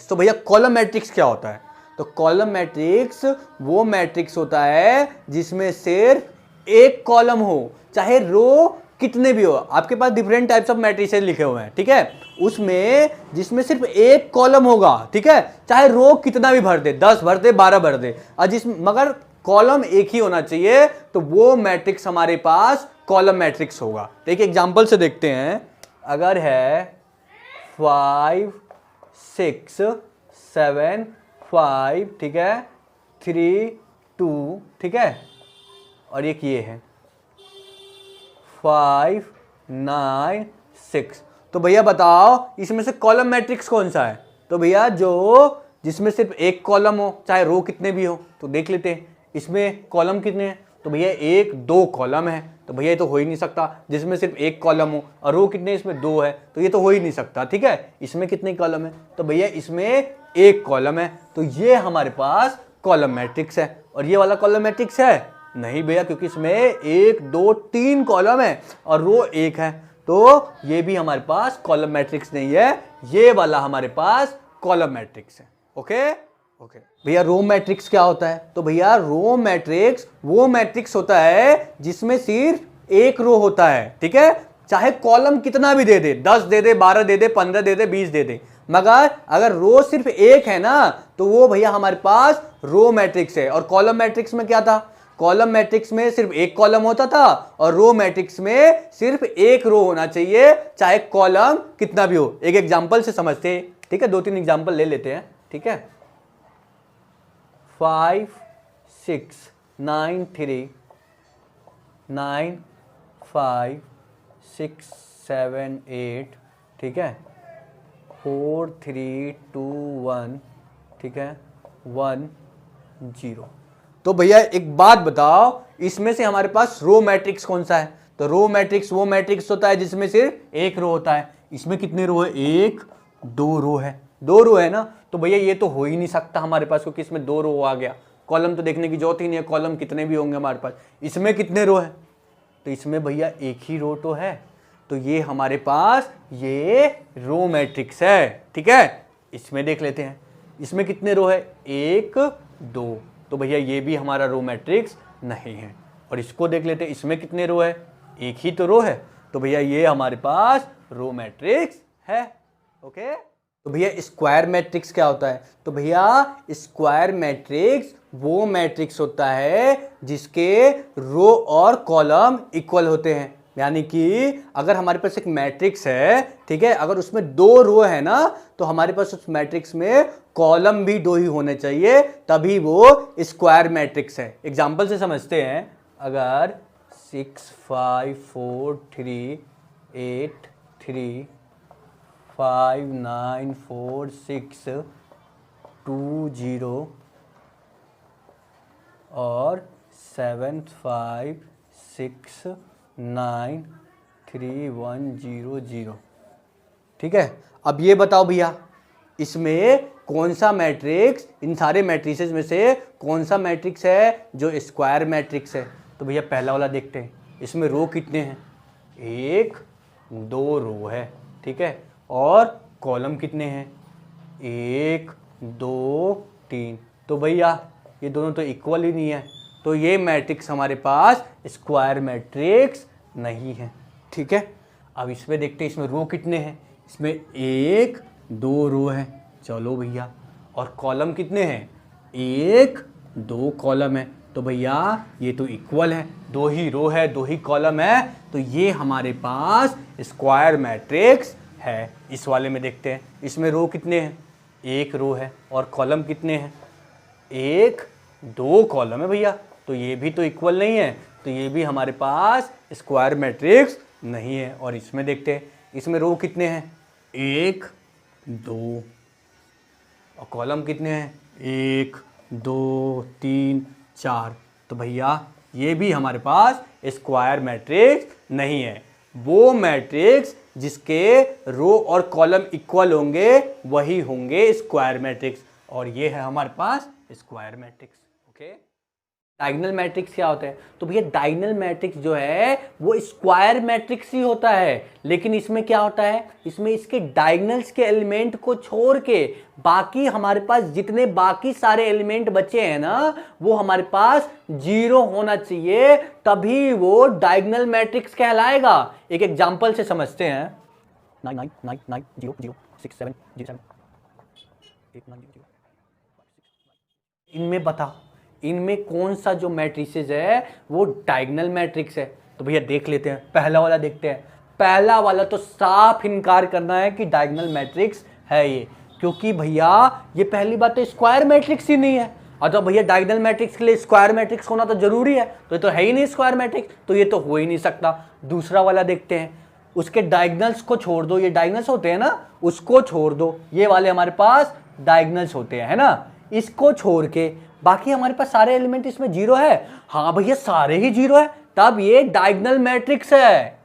तो भैया column matrix क्या होता है? तो कॉलम मैट्रिक्स वो मैट्रिक्स होता है जिसमें सिर्फ एक कॉलम हो, चाहे रो कितने भी हो। आपके पास डिफरेंट टाइप्स ऑफ मैट्रिसेस लिखे हुए हैं, ठीक है, उसमें जिसमें सिर्फ एक कॉलम होगा, ठीक है, चाहे रो कितना भी भर दे, 10 भर दे, 12 भर दे, और मगर कॉलम एक ही होना चाहिए, तो वो मैट्रिक्स हमारे पास कॉलम मैट्रिक्स होगा। तो एक एग्जांपल से देखते हैं। अगर है 5 6 7 5, ठीक है, 3 2, ठीक है, और एक ये है 5 9 6। तो भैया बताओ इसमें से कॉलम मैट्रिक्स कौन सा है? तो भैया जो जिसमें सिर्फ एक कॉलम हो, चाहे रो कितने भी हो। तो देख लेते हैं इसमें कॉलम कितने हैं। तो भैया 1 2 कॉलम है, तो भैया ये तो हो ही नहीं सकता। जिसमें सिर्फ एक कॉलम हो और रो कितने, इसमें 2 है, तो ये तो हो ही नहीं सकता, ठीक है। इसमें कितने कॉलम है? तो भैया इसमें एक कॉलम है, तो ये हमारे पास कॉलम मैट्रिक्स है। और ये वाला कॉलम मैट्रिक्स है नहीं भैया, क्योंकि इसमें 1 2 3 कॉलम है और रो 1 है, तो ये भी हमारे पास कॉलम मैट्रिक्स नहीं है। ये वाला हमारे पास कॉलम मैट्रिक्स है। ओके ओके भैया रो मैट्रिक्स क्या होता है? तो भैया रो मैट्रिक्स वो मैट्रिक्स होता है जिसमें सिर्फ एक रो होता है, ठीक है, चाहे कॉलम कितना भी दे दे, 10 दे दे, 12 दे दे, 15 दे दे, 20 दे दे, मगर अगर रो सिर्फ एक है ना, तो वो भैया हमारे पास रो मैट्रिक्स है। और कॉलम मैट्रिक्स में क्या था? कॉलम मैट्रिक्स में सिर्फ एक कॉलम होता था और रो मैट्रिक्स में सिर्फ एक रो होना चाहिए, चाहे कॉलम कितना भी हो। एक एग्जांपल से समझते हैं, ठीक है, 2-3 एग्जांपल ले लेते हैं, ठीक है। 5 6 9 3 9 5 6 7 8, ठीक है, 4 3 2 1, ठीक है, 1 0। तो भैया एक बात बताओ, इसमें से हमारे पास रो मैट्रिक्स कौन सा है? तो रो मैट्रिक्स वो मैट्रिक्स होता है जिसमें सिर्फ एक रो होता है। इसमें कितने रो है? 1 2 रो है, 2 रो है ना। तो भैया ये तो हो ही नहीं सकता हमारे पास, क्योंकि इसमें 2 रो आ गया। कॉलम तो देखने की जरूरत ही नहीं है, कॉलम कितने भी होंगे हमारे पास। इसमें कितने रो है? तो इसमें भैया एक ही रो तो है, तो ये हमारे पास ये रो मैट्रिक्स है, ठीक है। इसमें देख लेते हैं, इसमें कितने रो है? 1 2, तो भैया ये भी हमारा रो मैट्रिक्स नहीं है। और इसको देख लेते हैं, इसमें कितने रो है? एक ही तो रो है, तो भैया ये हमारे पास रो मैट्रिक्स है। ओके, तो भैया स्क्वायर मैट्रिक्स क्या होता है? तो भैया स्क्वायर मैट्रिक्स वो मैट्रिक्स होता है जिसके रो और कॉलम इक्वल होते हैं। यानी कि अगर हमारे पास एक मैट्रिक्स है, ठीक है, अगर उसमें 2 रो है ना, तो हमारे पास उस मैट्रिक्स में कॉलम भी 2 ही होने चाहिए, तभी वो स्क्वायर मैट्रिक्स है। एग्जांपल से समझते हैं। अगर 6 5 4 3 8 3 5 9 4 6 2 0 और 7 5 6 9 3 1 0 0, ठीक है। अब ये बताओ भैया इसमें कौन सा मैट्रिक्स, इन सारे मैट्रिसेस में से कौन सा मैट्रिक्स है जो स्क्वायर मैट्रिक्स है? तो भैया पहला वाला देखते हैं। इसमें रो कितने हैं? 1 2 रो है, ठीक है, और कॉलम कितने हैं? 1 2 3। तो भैया ये दोनों तो इक्वल ही नहीं है, तो ये मैट्रिक्स हमारे पास स्क्वायर मैट्रिक्स नहीं है, ठीक है। अब इसमें देखते हैं, इसमें रो कितने हैं? इसमें 1 2 रो है, चलो भैया, और कॉलम कितने हैं? 1 2 कॉलम है, तो भैया ये तो इक्वल है, 2 ही रो है 2 ही कॉलम है, तो ये हमारे पास स्क्वायर मैट्रिक्स है। इस वाले में देखते हैं, इसमें रो कितने हैं? 1 रो है, और कॉलम कितने हैं? 1 2 कॉलम है भैया, तो ये भी तो इक्वल नहीं है, तो ये भी हमारे पास स्क्वायर मैट्रिक्स नहीं है। और इसमें देखते हैं, इसमें रो कितने हैं? 1 2, और कॉलम कितने हैं? 1 2 3 4, तो भैया ये भी हमारे पास स्क्वायर मैट्रिक्स नहीं है। वो मैट्रिक्स जिसके रो और कॉलम इक्वल होंगे वही होंगे स्क्वायर मैट्रिक्स, और ये है हमारे पास square matrix. Okay. Diagonal matrix क्या होता है? तो भैया डायगोनल मैट्रिक्स जो है वो स्क्वायर मैट्रिक्स ही होता है, लेकिन इसमें क्या होता है, इसमें इसके डायगोनल्स के एलिमेंट को छोड़ के बाकी हमारे पास जितने बाकी सारे एलिमेंट बचे हैं ना, वो हमारे पास जीरो होना चाहिए, तभी वो डायगोनल मैट्रिक्स कहलाएगा। एक एग्जांपल से समझते हैं। 9 9 9 9 0 0 6 7 0 7 8 9 0 इनमें बताओ, इनमें कौन सा जो मैट्रिसेस है वो डायगोनल मैट्रिक्स है? तो भैया देख लेते हैं, पहला वाला देखते हैं। पहला वाला तो साफ इनकार करना है कि डायगोनल मैट्रिक्स है ये, क्योंकि भैया ये पहली बात तो स्क्वायर मैट्रिक्स ही नहीं है। और तो भैया डायगोनल मैट्रिक्स के लिए स्क्वायर मैट्रिक्स होना तो जरूरी है, तो ये तो है ही नहीं स्क्वायर मैट्रिक्स, तो ये तो हो ही नहीं सकता। दूसरा वाला देखते हैं, उसके डायगोनल्स को छोड़ दो, ये डायगोनल्स होते हैं ना, उसको छोड़ दो, ये वाले हमारे पास डायगोनल्स होते हैं, है ना। इसको छोड़ के बाकी हमारे पास सारे एलिमेंट इसमें जीरो है। हाँ भैया सारे ही जीरो है, तब ये डायगोनल मैट्रिक्स है,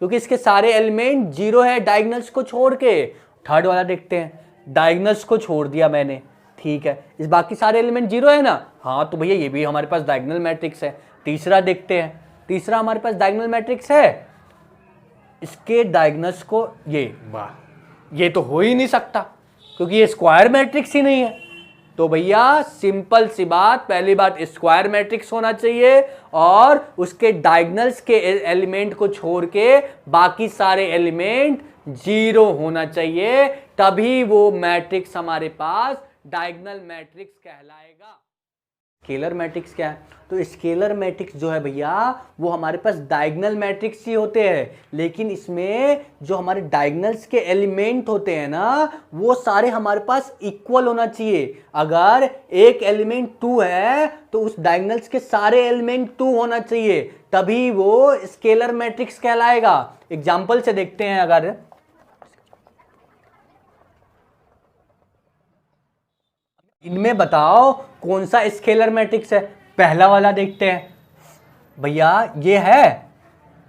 क्योंकि इसके सारे एलिमेंट जीरो है डायगोनल्स को छोड़ के। थर्ड वाला देखते हैं, डायगोनल्स को छोड़ दिया मैंने, ठीक है, इस बाकी सारे एलिमेंट जीरो है ना, हाँ तो भैया ये भी हमारे पास डायगोनल मैट्रिक्स है। तीसरा देखते हैं, तीसरा हमारे पास डायगोनल मैट्रिक्स है, इसके डायगोनल्स को ये तो हो ही नहीं सकता, क्योंकि ये स्क्वायर मैट्रिक्स ही नहीं है। तो भैया सिंपल सी बात, पहली बात स्क्वायर मैट्रिक्स होना चाहिए और उसके डायगोनल्स के एलिमेंट को छोड़ के बाकी सारे एलिमेंट जीरो होना चाहिए, तभी वो मैट्रिक्स हमारे पास डायगोनल मैट्रिक्स कहलाएगा। स्केलर मैट्रिक्स क्या है? तो स्केलर मैट्रिक्स जो है भैया वो हमारे पास डायगोनल मैट्रिक्स ही होते हैं, लेकिन इसमें जो हमारे डायगोनल्स के एलिमेंट होते हैं ना, वो सारे हमारे पास इक्वल होना चाहिए। अगर एक एलिमेंट 2 है तो उस डायगोनल्स के सारे एलिमेंट 2 होना चाहिए, तभी वो स्केलर मैट्रिक्स कहलाएगा। एग्जाम्पल से देखते हैं, अगर इनमें बताओ कौन सा स्केलर मैट्रिक्स है। पहला वाला देखते हैं, भैया ये है,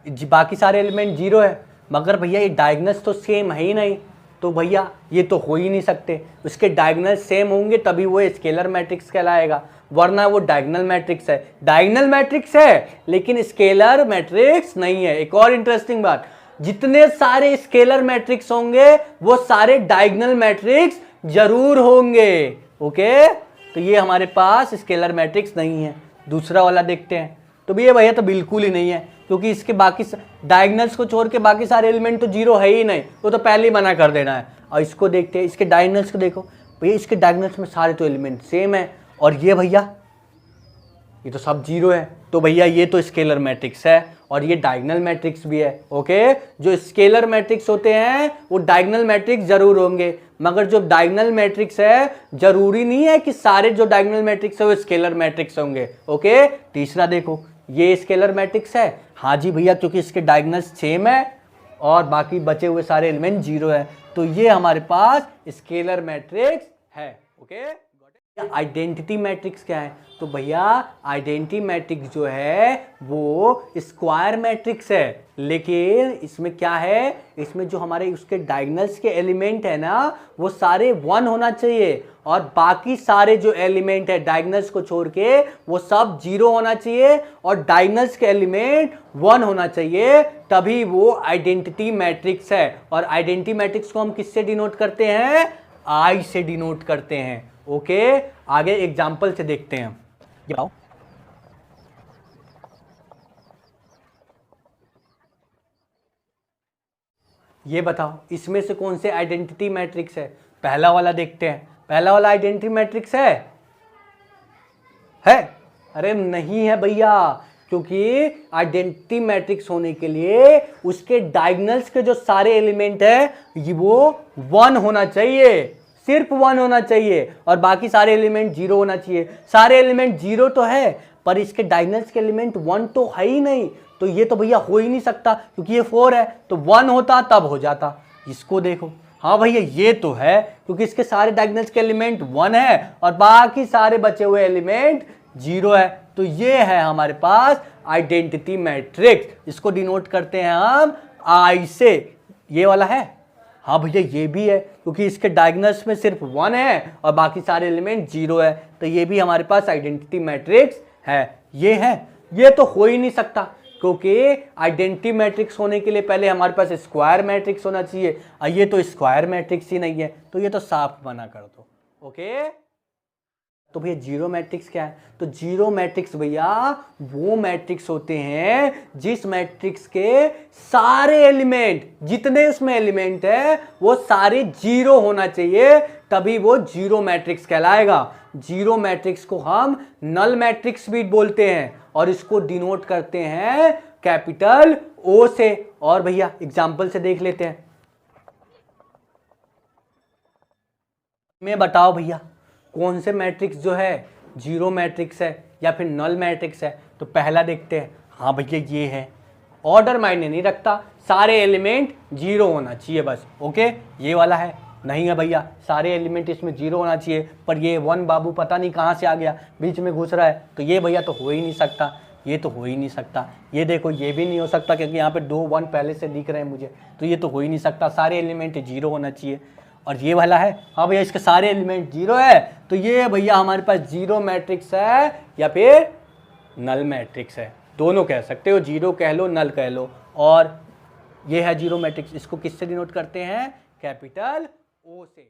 बाकी सारे एलिमेंट जीरो है, मगर भैया ये डायगोनल्स तो सेम है ही नहीं, तो भैया ये तो हो ही नहीं सकते। उसके डायगोनल्स सेम होंगे तभी वो स्केलर मैट्रिक्स कहलाएगा, वरना वो डायगोनल मैट्रिक्स है। डायगोनल मैट्रिक्स है लेकिन स्केलर मैट्रिक्स नहीं है। एक और इंटरेस्टिंग बात, जितने सारे स्केलर मैट्रिक्स होंगे वो सारे डायगोनल मैट्रिक्स जरूर होंगे। ओके, तो ये हमारे पास स्केलर मैट्रिक्स नहीं है। दूसरा वाला देखते हैं, तो भैया तो बिल्कुल ही नहीं है, क्योंकि इसके बाकी डायगोनल्स को छोड़ के बाकी सारे एलिमेंट तो जीरो है ही नहीं, वो तो पहले ही मना कर देना है। और इसको देखते हैं, इसके डायगोनल्स को देखो, भैया इसके डायगोनल्स में सारे तो एलिमेंट सेम है, और ये भैया ये तो सब जीरो है, तो भैया ये तो स्केलर मैट्रिक्स है और ये डायगोनल मैट्रिक्स भी है। ओके, जो स्केलर मैट्रिक्स होते हैं वो डायगोनल मैट्रिक्स जरूर होंगे, मगर जो डायगोनल मैट्रिक्स है जरूरी नहीं है कि सारे जो डायगोनल मैट्रिक्स है वो स्केलर मैट्रिक्स होंगे। ओके, तीसरा देखो, ये स्केलर मैट्रिक्स है, हाँ जी भैया, क्योंकि इसके डायगोनल्स सेम है और बाकी बचे हुए सारे एलिमेंट जीरो है, तो ये हमारे पास स्केलर मैट्रिक्स है। ओके, आइडेंटिटी मैट्रिक्स क्या है? तो भैया आइडेंटिटी मैट्रिक्स जो है वो स्क्वायर मैट्रिक्स है, लेकिन इसमें क्या है, इसमें जो हमारे उसके डायगोनल्स के एलिमेंट है ना वो सारे 1 होना चाहिए, और बाकी सारे जो एलिमेंट है डायगोनल्स को छोड़ के वो सब 0 होना चाहिए, और डायगोनल्स के एलिमेंट 1 होना चाहिए, तभी वो आइडेंटिटी मैट्रिक्स है। और आइडेंटिटी मैट्रिक्स को हम किससे डिनोट करते हैं? आई से डिनोट करते हैं। ओके, आगे एग्जाम्पल से देखते हैं। ये बताओ, ये बताओ इसमें से कौन से आइडेंटिटी मैट्रिक्स है? पहला वाला देखते हैं, पहला वाला आइडेंटिटी मैट्रिक्स है? अरे नहीं है भैया, क्योंकि आइडेंटिटी मैट्रिक्स होने के लिए उसके डायगोनल्स के जो सारे एलिमेंट है वो 1 होना चाहिए, सिर्फ 1 होना चाहिए, और बाकी सारे एलिमेंट 0 होना चाहिए। सारे एलिमेंट 0 तो है पर इसके डायगोनल्स के एलिमेंट 1 तो है ही नहीं, तो ये तो भैया हो ही नहीं सकता, क्योंकि ये 4 है, तो 1 होता तब हो जाता। इसको देखो, हाँ भैया ये तो है, क्योंकि इसके सारे डायगोनल्स के एलिमेंट 1 है और बाकी सारे बचे हुए एलिमेंट 0 है, तो ये है हमारे पास आइडेंटिटी मैट्रिक्स। इसको डिनोट करते हैं हम आई से। ये वाला है? हाँ भैया ये भी है, क्योंकि इसके डायगोनल्स में सिर्फ 1 है और बाकी सारे एलिमेंट 0 है, तो ये भी हमारे पास आइडेंटिटी मैट्रिक्स है। ये है, ये तो हो ही नहीं सकता, क्योंकि आइडेंटिटी मैट्रिक्स होने के लिए पहले हमारे पास स्क्वायर मैट्रिक्स होना चाहिए, और ये तो स्क्वायर मैट्रिक्स ही नहीं है, तो ये तो साफ मना कर दो। ओके, तो भैया जीरो मैट्रिक्स क्या है? तो जीरो मैट्रिक्स भैया वो मैट्रिक्स होते हैं जिस मैट्रिक्स के सारे एलिमेंट, जितने उसमें एलिमेंट है वो सारे जीरो होना चाहिए, तभी वो जीरो मैट्रिक्स कहलाएगा। जीरो मैट्रिक्स को हम नल मैट्रिक्स भी बोलते हैं, और इसको डिनोट करते हैं कैपिटल ओ से। और भैया एग्जाम्पल से देख लेते हैं। मैं बताओ भैया कौन से मैट्रिक्स जो है जीरो मैट्रिक्स है या फिर नल मैट्रिक्स है? तो पहला देखते हैं। हाँ भैया ये है, ऑर्डर मायने नहीं रखता, सारे एलिमेंट जीरो होना चाहिए बस। ओके, ये वाला है, नहीं है भैया सारे एलिमेंट इसमें जीरो होना चाहिए, पर ये वन बाबू पता नहीं कहाँ से आ गया, बीच में घुस रहा है, तो ये भैया तो हो ही नहीं सकता, ये तो हो ही नहीं सकता। ये देखो ये भी नहीं हो सकता, क्योंकि यहाँ पे 2 1 पहले से दिख रहे हैं मुझे, तो ये तो हो ही नहीं सकता, सारे एलिमेंट जीरो होना चाहिए। और ये वाला है, हाँ भैया इसके सारे एलिमेंट जीरो है, तो ये भैया हमारे पास जीरो मैट्रिक्स है या फिर नल मैट्रिक्स है, दोनों कह सकते हो, जीरो कह लो नल कह लो। और ये है जीरो मैट्रिक्स, इसको किससे डिनोट करते हैं? कैपिटल ओ से।